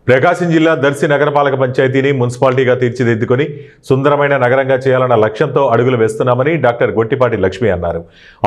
ప్రకాశం జిల్లా దర్శి నగరపాలక పంచాయతీని మున్సిపాలిటీగా తీర్చిదిద్దుకొని సుందరమైన నగరంగా చేయాలన్న లక్ష్యంతో అడుగులు వేస్తున్నామని డాక్టర్ గొట్టిపాటి లక్ష్మి అన్నారు.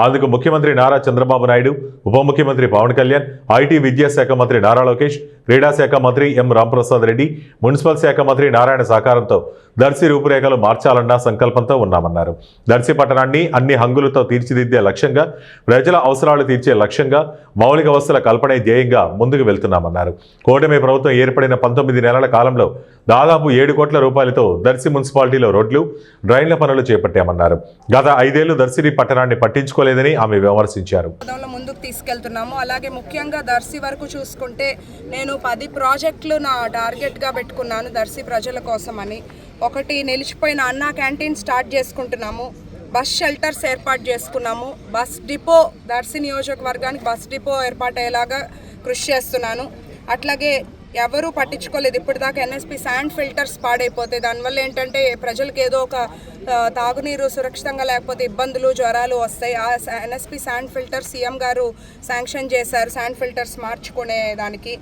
అందుకు ముఖ్యమంత్రి నారా చంద్రబాబు నాయుడు, ఉప ముఖ్యమంత్రి పవన్ కళ్యాణ్, ఐటీ విద్యాశాఖ మంత్రి నారా లోకేష్, క్రీడా శాఖ మంత్రి ఎం రాంప్రసాద్ రెడ్డి, మున్సిపల్ శాఖ మంత్రి నారాయణ సహకారంతో దర్శి రూపురేఖలు మార్చాలన్న సంకల్పంతో ఉన్నామన్నారు. దర్శి పట్టణాన్ని అన్ని హంగులతో తీర్చిదిద్దే లక్ష్యంగా, ప్రజల అవసరాలు తీర్చే లక్ష్యంగా, మౌలిక వసతుల కల్పనే ధ్యేయంగా ముందుకు వెళ్తున్నామన్నారు. కూటమి ప్రభుత్వం ఏర్పడిన 19 నెలల కాలంలో దాదాపు 7 కోట్ల రూపాయలతో దర్శి మున్సిపాలిటీలో రోడ్లు, డ్రైన్ల పనులు చేపట్టామన్నారు. గత 5 ఏళ్లు దర్శి పట్టణాన్ని పట్టించుకోలేదని ఆమె విమర్శించారు. ముందుకు తీసుకెళ్తున్నాము. అలాగే ముఖ్యంగా దర్శి వరకు చూసుకుంటే నేను 10 ప్రాజెక్టులు నా టార్గెట్గా పెట్టుకున్నాను దర్శి ప్రజల కోసం అని. ఒకటి, నిలిచిపోయిన అన్నా క్యాంటీన్ స్టార్ట్ చేసుకుంటున్నాము. బస్ షెల్టర్స్ ఏర్పాటు చేసుకున్నాము. బస్ డిపో, దర్శి నియోజకవర్గానికి బస్ డిపో ఏర్పాటయ్యేలాగా కృషి చేస్తున్నాను. అట్లాగే ఎవరూ పట్టించుకోలేదు ఇప్పటిదాకా. ఎన్ఎస్పి శాండ్ ఫిల్టర్స్ పాడైపోతాయి. దానివల్ల ఏంటంటే ప్రజలకు ఏదో ఒక తాగునీరు సురక్షితంగా లేకపోతే ఇబ్బందులు, జ్వరాలు వస్తాయి. ఆ ఎన్ఎస్పి శాండ్ ఫిల్టర్స్ సీఎం గారు శాంక్షన్ చేశారు, శాండ్ ఫిల్టర్స్ మార్చుకునే దానికి.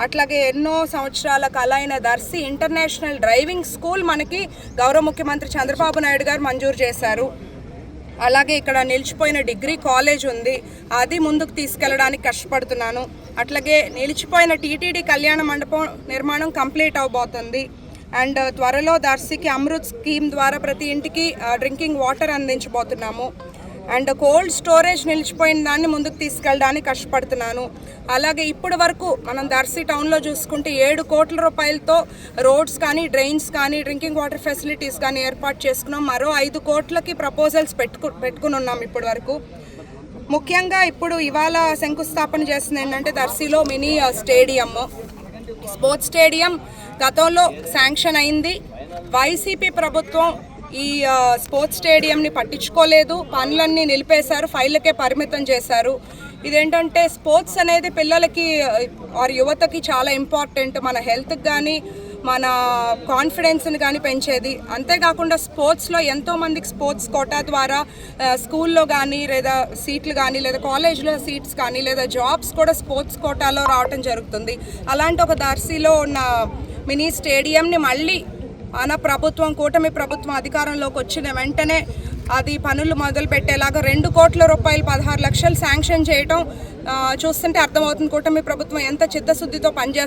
అట్లాగే ఎన్నో సంవత్సరాల కల అయిన దర్శి ఇంటర్నేషనల్ డ్రైవింగ్ స్కూల్ మనకి గౌరవ ముఖ్యమంత్రి చంద్రబాబు నాయుడు గారు మంజూరు చేశారు. అలాగే ఇక్కడ నిలిచిపోయిన డిగ్రీ కాలేజ్ ఉంది, అది ముందుకు తీసుకెళ్ళడానికి కష్టపడుతున్నాను. అట్లాగే నిలిచిపోయిన టీటీడీ కళ్యాణ మండపం నిర్మాణం కంప్లీట్ అవబోతుంది. అండ్ త్వరలో దర్శికి అమృత్ స్కీమ్ ద్వారా ప్రతి ఇంటికి డ్రింకింగ్ వాటర్ అందించబోతున్నాము. అండ్ కోల్డ్ స్టోరేజ్ నిలిచిపోయిన దాన్ని ముందుకు తీసుకెళ్ళడానికి కష్టపడుతున్నాను. అలాగే ఇప్పటి వరకు మనం దర్శి టౌన్లో చూసుకుంటే 7 కోట్ల రూపాయలతో రోడ్స్ కానీ, డ్రైన్స్ కానీ, డ్రింకింగ్ వాటర్ ఫెసిలిటీస్ కానీ ఏర్పాటు చేసుకున్నాం. మరో 5 కోట్లకి ప్రపోజల్స్ పెట్టుకుని ఉన్నాం ఇప్పటి వరకు. ముఖ్యంగా ఇప్పుడు ఇవాళ శంకుస్థాపన చేస్తుంది ఏంటంటే దర్శిలో మినీ స్టేడియం, స్పోర్ట్స్ స్టేడియం గతంలో శాంక్షన్ అయింది. వైసీపీ ప్రభుత్వం ఈ స్పోర్ట్స్ స్టేడియంని పట్టించుకోలేదు, పనులన్నీ నిలిపేశారు, ఫైళ్ళకే పరిమితం చేశారు. ఇదేంటంటే స్పోర్ట్స్ అనేది పిల్లలకి ఆర్ యువతకి చాలా ఇంపార్టెంట్. మన హెల్త్కి కానీ, మన కాన్ఫిడెన్స్ని కానీ పెంచేది. అంతేకాకుండా స్పోర్ట్స్లో ఎంతోమందికి స్పోర్ట్స్ కోటా ద్వారా స్కూల్లో కానీ, లేదా సీట్లు కానీ, లేదా కాలేజ్లో సీట్స్ కానీ, లేదా జాబ్స్ కూడా స్పోర్ట్స్ కోటాలో రావటం జరుగుతుంది. అలాంటి ఒక దర్శిలో ఉన్న మినీ స్టేడియంని మళ్ళీ మన ప్రభుత్వం, కూటమి ప్రభుత్వం అధికారంలోకి వచ్చిన వెంటనే అది పనులు మొదలు పెట్టేలాగా 2 కోట్ల రూపాయలు 16 లక్షలు శాంక్షన్ చేయటం చూస్తుంటే అర్థమవుతుంది కూటమి ప్రభుత్వం ఎంత చిత్తశుద్ధితో పనిచేస్తుంది.